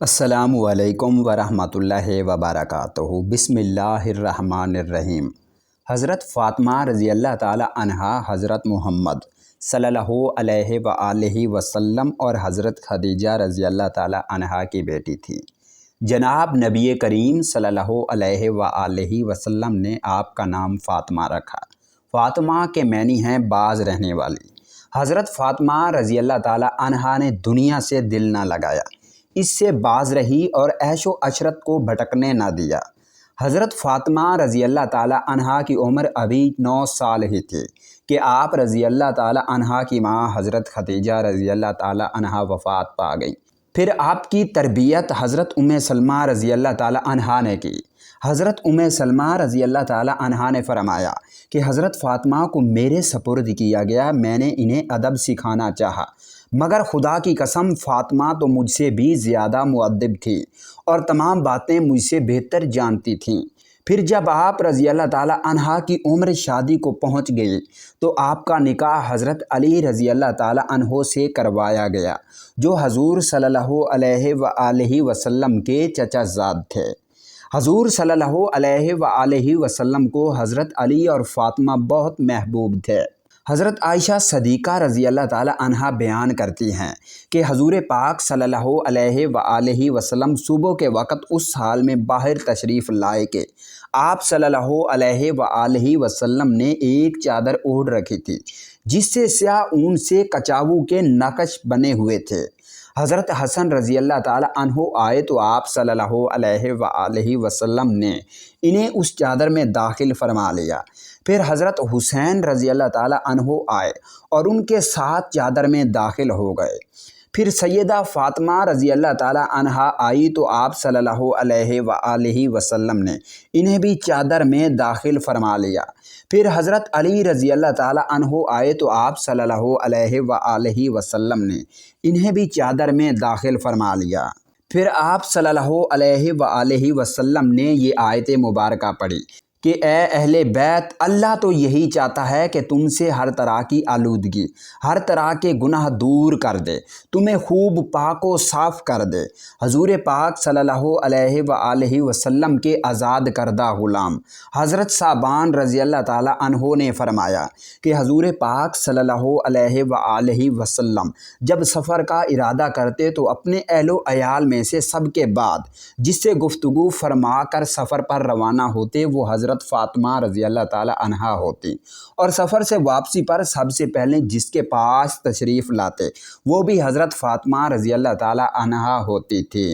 السلام علیکم ورحمۃ اللہ وبرکاتہ۔ بسم اللہ الرحمن الرحیم۔ حضرت فاطمہ رضی اللہ تعالی عنہا حضرت محمد صلی اللہ علیہ وآلہ وسلم اور حضرت خدیجہ رضی اللہ تعالی عنہا کی بیٹی تھی۔ جناب نبی کریم صلی اللہ علیہ وآلہ وسلم نے آپ کا نام فاطمہ رکھا۔ فاطمہ کے معنی ہیں باز رہنے والی۔ حضرت فاطمہ رضی اللہ تعالی عنہا نے دنیا سے دل نہ لگایا، اس سے باز رہی اور عیش و عشرت کو بھٹکنے نہ دیا۔ حضرت فاطمہ رضی اللہ تعالی عنہا کی عمر ابھی 9 سال ہی تھی کہ آپ رضی اللہ تعالی عنہا کی ماں حضرت خدیجہ رضی اللہ تعالی عنہا وفات پا گئی۔ پھر آپ کی تربیت حضرت ام سلمہ رضی اللہ تعالی عنہا نے کی۔ حضرت ام سلمہ رضی اللہ تعالی عنہا نے فرمایا کہ حضرت فاطمہ کو میرے سپرد کیا گیا، میں نے انہیں ادب سکھانا چاہا، مگر خدا کی قسم فاطمہ تو مجھ سے بھی زیادہ مؤدب تھی اور تمام باتیں مجھ سے بہتر جانتی تھیں۔ پھر جب آپ رضی اللہ تعالی عنہا کی عمر شادی کو پہنچ گئی تو آپ کا نکاح حضرت علی رضی اللہ تعالی عنہ سے کروایا گیا، جو حضور صلی اللہ علیہ وآلہ وسلم کے چچا زاد تھے۔ حضور صلی اللہ علیہ وآلہ وسلم کو حضرت علی اور فاطمہ بہت محبوب تھے۔ حضرت عائشہ صدیقہ رضی اللہ تعالی عنہا بیان کرتی ہیں کہ حضور پاک صلی اللہ علیہ وآلہ وسلم صبح کے وقت اس حال میں باہر تشریف لائے کہ آپ صلی اللہ علیہ وآلہ وسلم نے ایک چادر اوڑھ رکھی تھی جس سے سیاہ اون سے کچاوو کے نقش بنے ہوئے تھے۔ حضرت حسن رضی اللہ تعالی عنہ آئے تو آپ صلی اللہ علیہ وآلہ وسلم نے انہیں اس چادر میں داخل فرما لیا۔ پھر حضرت حسین رضی اللہ تعالی عنہ آئے اور ان کے ساتھ چادر میں داخل ہو گئے۔ پھر سیدہ فاطمہ رضی اللہ تعالی عنہا آئی تو آپ صلی اللہ علیہ وآلہ وسلم نے انہیں بھی چادر میں داخل فرما لیا۔ پھر حضرت علی رضی اللہ تعالی عنہ آئے تو آپ صلی اللہ علیہ وآلہ وسلم نے انہیں بھی چادر میں داخل فرما لیا۔ پھر آپ صلی اللہ علیہ وآلہ وسلم نے یہ آیت مبارکہ پڑھی کہ اے اہل بیت، اللہ تو یہی چاہتا ہے کہ تم سے ہر طرح کی آلودگی، ہر طرح کے گناہ دور کر دے، تمہیں خوب پاک و صاف کر دے۔ حضور پاک صلی اللہ علیہ وآلہ وسلم کے آزاد کردہ غلام حضرت ثعبان رضی اللہ تعالی عنہ نے فرمایا کہ حضور پاک صلی اللہ علیہ وآلہ وسلم جب سفر کا ارادہ کرتے تو اپنے اہل و عیال میں سے سب کے بعد جس سے گفتگو فرما کر سفر پر روانہ ہوتے وہ حضرت فاطمہ رضی اللہ تعالی عنہا ہوتی، اور سفر سے واپسی پر سب سے پہلے جس کے پاس تشریف لاتے وہ بھی حضرت فاطمہ رضی اللہ تعالی عنہا ہوتی تھی۔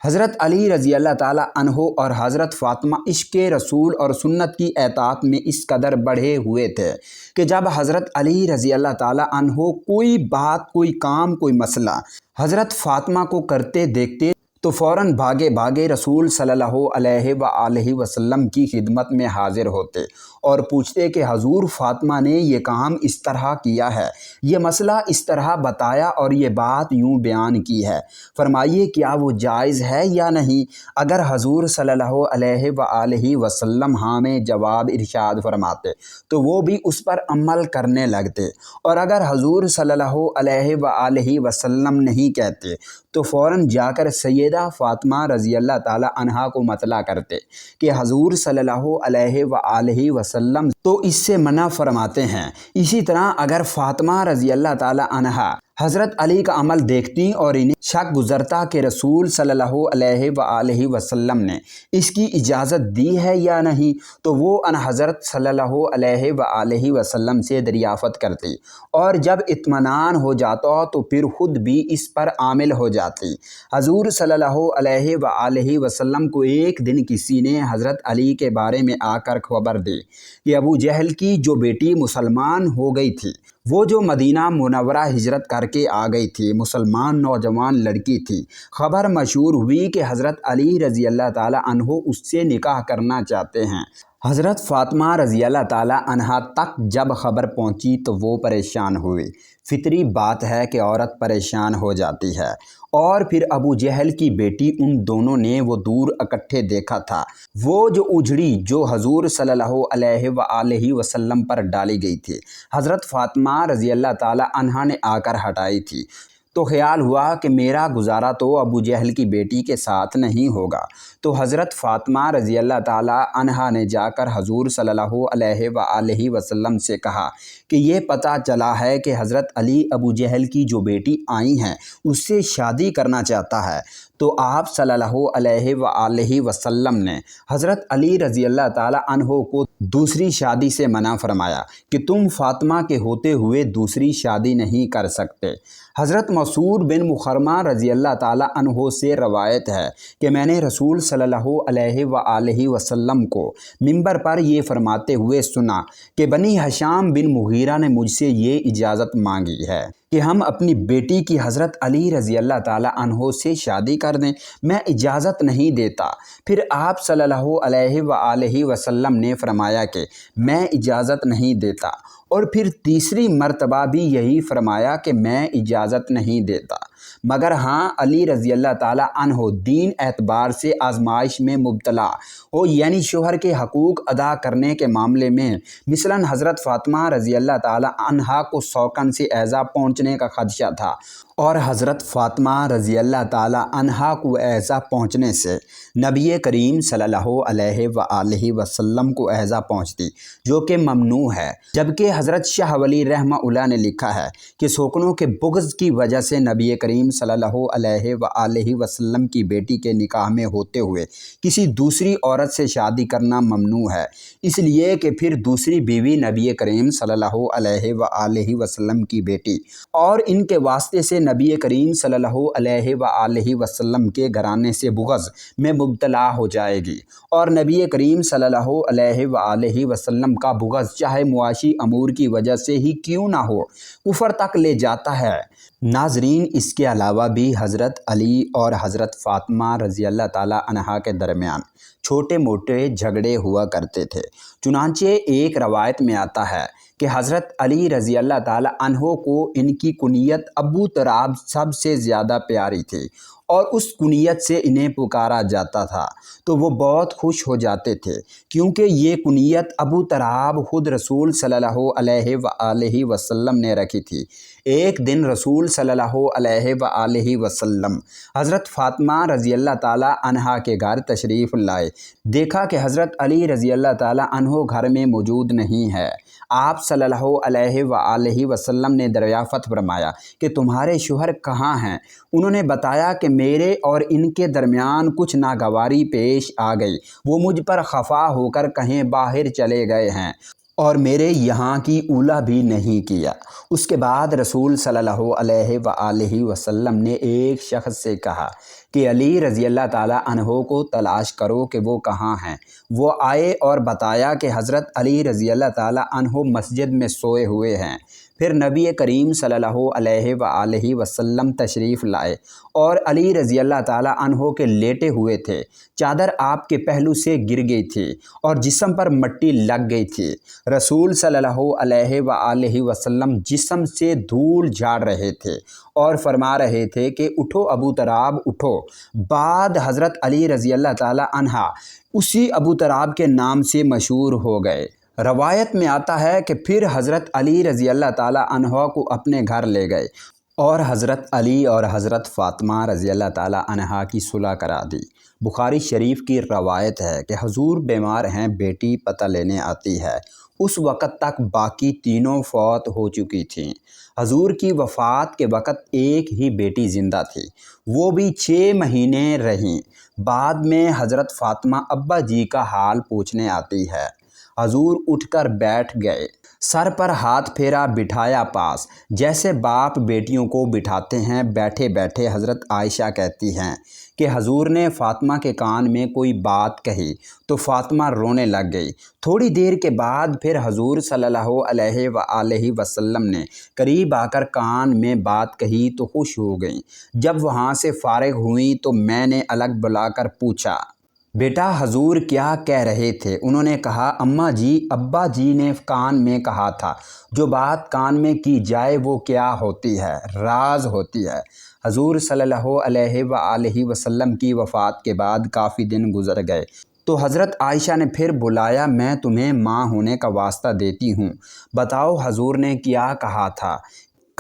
حضرت علی رضی اللہ تعالی عنہ اور حضرت فاطمہ عشق رسول اور سنت کی اطاعت میں اس قدر بڑھے ہوئے تھے کہ جب حضرت علی رضی اللہ تعالی عنہ کوئی بات، کوئی کام، کوئی مسئلہ حضرت فاطمہ کو کرتے دیکھتے تو فوراً بھاگے بھاگے رسول صلی اللہ علیہ وآلہ وسلم کی خدمت میں حاضر ہوتے اور پوچھتے کہ حضور فاطمہ نے یہ کام اس طرح کیا ہے، یہ مسئلہ اس طرح بتایا اور یہ بات یوں بیان کی ہے، فرمائیے کیا وہ جائز ہے یا نہیں؟ اگر حضور صلی اللہ علیہ وآلہ وسلم ہاں میں جواب ارشاد فرماتے تو وہ بھی اس پر عمل کرنے لگتے، اور اگر حضور صلی اللہ علیہ وآلہ وسلم نہیں کہتے تو فوراً جا کر سیدہ فاطمہ رضی اللہ تعالی عنہا کو مطلع کرتے کہ حضور صلی اللہ علیہ وآلہ وسلم تو اس سے منع فرماتے ہیں۔ اسی طرح اگر فاطمہ رضی اللہ تعالی عنہا حضرت علی کا عمل دیکھتی اور انہیں شک گزرتا کہ رسول صلی اللہ علیہ وآلہ وسلم نے اس کی اجازت دی ہے یا نہیں تو وہ ان حضرت صلی اللہ علیہ وآلہ وسلم سے دریافت کرتی، اور جب اطمینان ہو جاتا تو پھر خود بھی اس پر عامل ہو جاتی۔ حضور صلی اللہ علیہ وآلہ وسلم کو ایک دن کسی نے حضرت علی کے بارے میں آ کر خبر دی کہ ابو جہل کی جو بیٹی مسلمان ہو گئی تھی، وہ جو مدینہ منورہ ہجرت کر کے آ گئی تھی، مسلمان نوجوان لڑکی تھی، خبر مشہور ہوئی کہ حضرت علی رضی اللہ تعالی عنہ اس سے نکاح کرنا چاہتے ہیں۔ حضرت فاطمہ رضی اللہ تعالی عنہا تک جب خبر پہنچی تو وہ پریشان ہوئی۔ فطری بات ہے کہ عورت پریشان ہو جاتی ہے، اور پھر ابو جہل کی بیٹی ان دونوں نے وہ دور اکٹھے دیکھا تھا، وہ جو اجڑی جو حضور صلی اللہ علیہ وآلہ وسلم پر ڈالی گئی تھی، حضرت فاطمہ رضی اللہ تعالی عنہا نے آ کر ہٹائی تھی، تو خیال ہوا کہ میرا گزارا تو ابو جہل کی بیٹی کے ساتھ نہیں ہوگا۔ تو حضرت فاطمہ رضی اللہ تعالیٰ عنہا نے جا کر حضور صلی اللہ علیہ وآلہ وسلم سے کہا کہ یہ پتہ چلا ہے کہ حضرت علی ابو جہل کی جو بیٹی آئی ہیں اس سے شادی کرنا چاہتا ہے۔ تو آپ صلی اللہ علیہ وآلہ وسلم نے حضرت علی رضی اللہ تعالیٰ عنہ کو دوسری شادی سے منع فرمایا کہ تم فاطمہ کے ہوتے ہوئے دوسری شادی نہیں کر سکتے۔ حضرت مسعود بن مخرمہ رضی اللہ تعالیٰ عنہ سے روایت ہے کہ میں نے رسول صلی اللہ علیہ وآلہ وسلم کو منبر پر یہ فرماتے ہوئے سنا کہ بنی ہشام بن مغیرہ نے مجھ سے یہ اجازت مانگی ہے کہ ہم اپنی بیٹی کی حضرت علی رضی اللہ تعالیٰ عنہ سے شادی کر دیں، میں اجازت نہیں دیتا۔ پھر آپ صلی اللہ علیہ وآلہ وسلم نے فرمایا کہ میں اجازت نہیں دیتا، اور پھر تیسری مرتبہ بھی یہی فرمایا کہ میں اجازت نہیں دیتا، مگر ہاں علی رضی اللہ تعالیٰ عنہ دین اعتبار سے آزمائش میں مبتلا ہو، یعنی شوہر کے حقوق ادا کرنے کے معاملے میں مثلاً حضرت فاطمہ رضی اللہ تعالیٰ عنہا کو سوکن سے ایذا پہنچنے کا خدشہ تھا، اور حضرت فاطمہ رضی اللہ تعالیٰ عنہا کو ایذا پہنچنے سے نبی کریم صلی اللہ علیہ وآلہ وسلم کو ایذا پہنچتی، جو کہ ممنوع ہے۔ جبکہ حضرت شاہ ولی رحمہ اللہ نے لکھا ہے کہ سوکنوں کے بغض کی وجہ سے نبی کریم صلی اللہ علیہ وآلہ وسلم کی بیٹی کے نکاح میں ہوتے ہوئے کسی دوسری عورت سے شادی کرنا ممنوع ہے، اس لیے کہ پھر دوسری بیوی نبی کریم صلی اللہ علیہ وآلہ وسلم کی بیٹی اور ان کے واسطے سے نبی کریم صلی اللہ علیہ وآلہ وسلم کے گھرانے سے بغض میں مبتلا ہو جائے گی، اور نبی کریم صلی اللہ علیہ وآلہ وسلم کا بغض چاہے معاشی امور کی وجہ سے ہی کیوں نہ ہو کفر تک لے جاتا ہے۔ ناظرین، اس کے علاوہ بھی حضرت علی اور حضرت فاطمہ رضی اللہ تعالیٰ عنہا کے درمیان چھوٹے موٹے جھگڑے ہوا کرتے تھے۔ چنانچہ ایک روایت میں آتا ہے کہ حضرت علی رضی اللہ تعالیٰ عنہ کو ان کی کنیت ابو تراب سب سے زیادہ پیاری تھی، اور اس کنیت سے انہیں پکارا جاتا تھا تو وہ بہت خوش ہو جاتے تھے، کیونکہ یہ کنیت ابو تراب خود رسول صلی اللہ علیہ وآلہ وسلم نے رکھی تھی۔ ایک دن رسول صلی اللہ علیہ وآلہ وسلم حضرت فاطمہ رضی اللہ تعالیٰ عنہا کے گھر تشریف لائے، دیکھا کہ حضرت علی رضی اللہ تعالیٰ عنہ گھر میں موجود نہیں ہے۔ آپ صلی اللہ علیہ وآلہ وسلم نے دریافت فرمایا کہ تمہارے شوہر کہاں ہیں؟ انہوں نے بتایا کہ میرے اور ان کے درمیان کچھ ناگواری پیش آ گئی، وہ مجھ پر خفا ہو کر کہیں باہر چلے گئے ہیں اور میرے یہاں کی اولا بھی نہیں کیا۔ اس کے بعد رسول صلی اللہ علیہ وآلہ وسلم نے ایک شخص سے کہا کہ علی رضی اللہ تعالیٰ عنہ کو تلاش کرو کہ وہ کہاں ہیں۔ وہ آئے اور بتایا کہ حضرت علی رضی اللہ تعالیٰ عنہ مسجد میں سوئے ہوئے ہیں۔ پھر نبی کریم صلی اللہ علیہ وآلہ وسلم تشریف لائے اور علی رضی اللہ تعالیٰ عنہ کے لیٹے ہوئے تھے، چادر آپ کے پہلو سے گر گئی تھی اور جسم پر مٹی لگ گئی تھی۔ رسول صلی اللہ علیہ وآلہ وسلم جسم سے دھول جھاڑ رہے تھے اور فرما رہے تھے کہ اٹھو ابو تراب اٹھو۔ بعد حضرت علی رضی اللہ تعالیٰ عنہ اسی ابو تراب کے نام سے مشہور ہو گئے۔ روایت میں آتا ہے کہ پھر حضرت علی رضی اللہ تعالیٰ عنہ کو اپنے گھر لے گئے اور حضرت علی اور حضرت فاطمہ رضی اللہ تعالیٰ عنہا کی صلح کرا دی۔ بخاری شریف کی روایت ہے کہ حضور بیمار ہیں، بیٹی پتہ لینے آتی ہے۔ اس وقت تک باقی تینوں فوت ہو چکی تھیں۔ حضور کی وفات کے وقت ایک ہی بیٹی زندہ تھی، وہ بھی 6 مہینے رہیں۔ بعد میں حضرت فاطمہ ابا جی کا حال پوچھنے آتی ہے۔ حضور اٹھ کر بیٹھ گئے، سر پر ہاتھ پھیرا، بٹھایا پاس، جیسے باپ بیٹیوں کو بٹھاتے ہیں۔ بیٹھے بیٹھے حضرت عائشہ کہتی ہیں کہ حضور نے فاطمہ کے کان میں کوئی بات کہی تو فاطمہ رونے لگ گئی۔ تھوڑی دیر کے بعد پھر حضور صلی اللہ علیہ وآلہ وسلم نے قریب آ کر کان میں بات کہی تو خوش ہو گئیں۔ جب وہاں سے فارغ ہوئیں تو میں نے الگ بلا کر پوچھا، بیٹا حضور کیا کہہ رہے تھے؟ انہوں نے کہا، اماں جی ابا جی نے کان میں کہا تھا، جو بات کان میں کی جائے وہ کیا ہوتی ہے؟ راز ہوتی ہے۔ حضور صلی اللہ علیہ وآلہ وسلم کی وفات کے بعد کافی دن گزر گئے تو حضرت عائشہ نے پھر بلایا، میں تمہیں ماں ہونے کا واسطہ دیتی ہوں، بتاؤ حضور نے کیا کہا تھا؟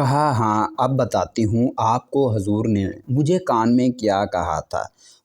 کہا ہاں اب بتاتی ہوں آپ کو حضور نے مجھے کان میں کیا کہا تھا۔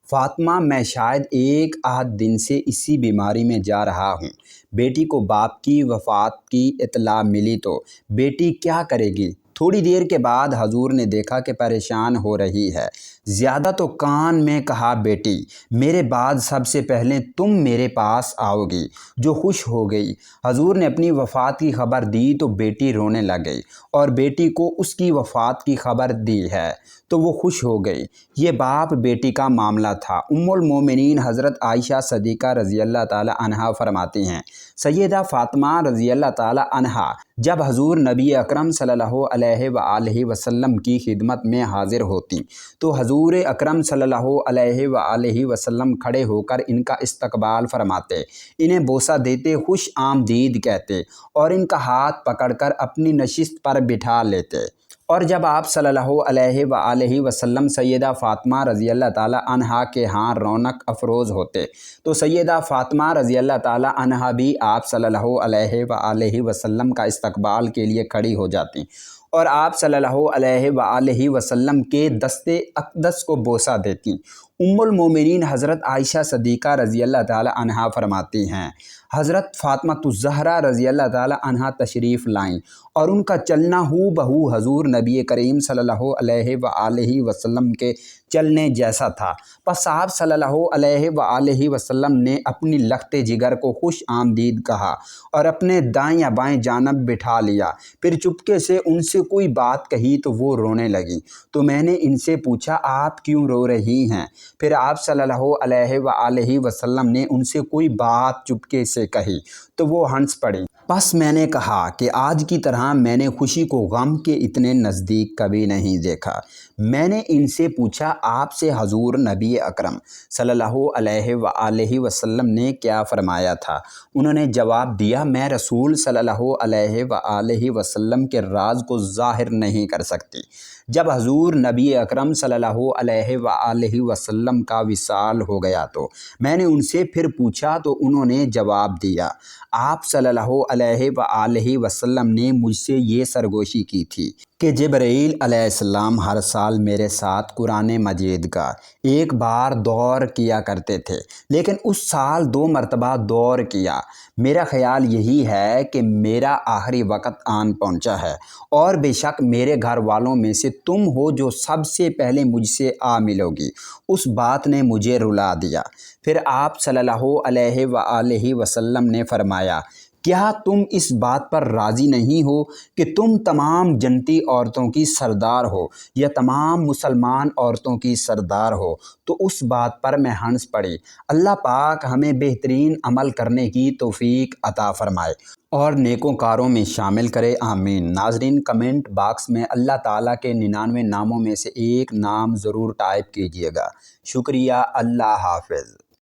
فاطمہ میں شاید ایک آدھ دن سے اسی بیماری میں جا رہا ہوں۔ بیٹی کو باپ کی وفات کی اطلاع ملی تو بیٹی کیا کرے گی؟ تھوڑی دیر کے بعد حضور نے دیکھا کہ پریشان ہو رہی ہے زیادہ تو کان میں کہا بیٹی میرے بعد سب سے پہلے تم میرے پاس آؤ گی، جو خوش ہو گئی۔ حضور نے اپنی وفات کی خبر دی تو بیٹی رونے لگ گئی اور بیٹی کو اس کی وفات کی خبر دی ہے تو وہ خوش ہو گئی۔ یہ باپ بیٹی کا معاملہ تھا۔ ام المومنین حضرت عائشہ صدیقہ رضی اللہ تعالی عنہا فرماتی ہیں سیدہ فاطمہ رضی اللہ تعالی عنہا جب حضور نبی اکرم صلی اللہ علیہ وآلہ وسلم کی خدمت میں حاضر ہوتی تو حضور اکرم صلی اللہ علیہ وآلہ وسلم کھڑے ہو کر ان کا استقبال فرماتے، انہیں بوسہ دیتے، خوش آمدید کہتے اور ان کا ہاتھ پکڑ کر اپنی نشست پر بٹھا لیتے۔ اور جب آپ صلی اللہ علیہ وآلہ وسلم سیدہ فاطمہ رضی اللہ تعالی عنہا کے ہاں رونق افروز ہوتے تو سیدہ فاطمہ رضی اللہ تعالی عنہا بھی آپ صلی اللہ علیہ وآلہ وسلم کا استقبال کے لیے کھڑی ہو جاتی اور آپ صلی اللہ علیہ وآلہ وسلم کے دست اقدس کو بوسہ دیتی۔ ام المومنین حضرت عائشہ صدیقہ رضی اللہ تعالی عنہا فرماتی ہیں حضرت فاطمہ الزہرا رضی اللہ تعالی عنہا تشریف لائیں اور ان کا چلنا ہو بہو حضور نبی کریم صلی اللہ علیہ وآلہ وسلم کے چلنے جیسا تھا۔ پس آپ صلی اللہ علیہ وآلہ وسلم نے اپنی لخت جگر کو خوش آمدید کہا اور اپنے دائیں یا بائیں جانب بٹھا لیا، پھر چپکے سے ان سے کوئی بات کہی تو وہ رونے لگی تو میں نے ان سے پوچھا آپ کیوں رو رہی ہیں؟ پھر آپ صلی اللہ علیہ وآلہ وسلم نے ان سے کوئی بات چپکے سے کہی تو وہ ہنس پڑی۔ پس میں نے کہا کہ آج کی طرح میں نے خوشی کو غم کے اتنے نزدیک کبھی نہیں دیکھا۔ میں نے ان سے پوچھا آپ سے حضور نبی اکرم صلی اللہ علیہ وآلہ وسلم نے کیا فرمایا تھا؟ انہوں نے جواب دیا میں رسول صلی اللہ علیہ وآلہ وسلم کے راز کو ظاہر نہیں کر سکتی۔ جب حضور نبی اکرم صلی اللہ علیہ وآلہ وسلم کا وصال ہو گیا تو میں نے ان سے پھر پوچھا تو انہوں نے جواب دیا آپ صلی اللہ علیہ وآلہ وسلم نے مجھ سے یہ سرگوشی کی تھی کہ جبرائیل علیہ السلام ہر سال میرے ساتھ قرآن مجید کا ایک بار دور کیا کرتے تھے، لیکن اس سال 2 مرتبہ دور کیا۔ میرا خیال یہی ہے کہ میرا آخری وقت آن پہنچا ہے اور بے شک میرے گھر والوں میں سے تم ہو جو سب سے پہلے مجھ سے آ ملو گی۔ اس بات نے مجھے رلا دیا۔ پھر آپ صلی اللہ علیہ وآلہ وسلم نے فرمایا کیا تم اس بات پر راضی نہیں ہو کہ تم تمام جنتی عورتوں کی سردار ہو یا تمام مسلمان عورتوں کی سردار ہو؟ تو اس بات پر میں ہنس پڑی۔ اللہ پاک ہمیں بہترین عمل کرنے کی توفیق عطا فرمائے اور نیکوں کاروں میں شامل کرے، آمین۔ ناظرین کمنٹ باکس میں اللہ تعالیٰ کے 99 ناموں میں سے ایک نام ضرور ٹائپ کیجیے گا۔ شکریہ، اللہ حافظ۔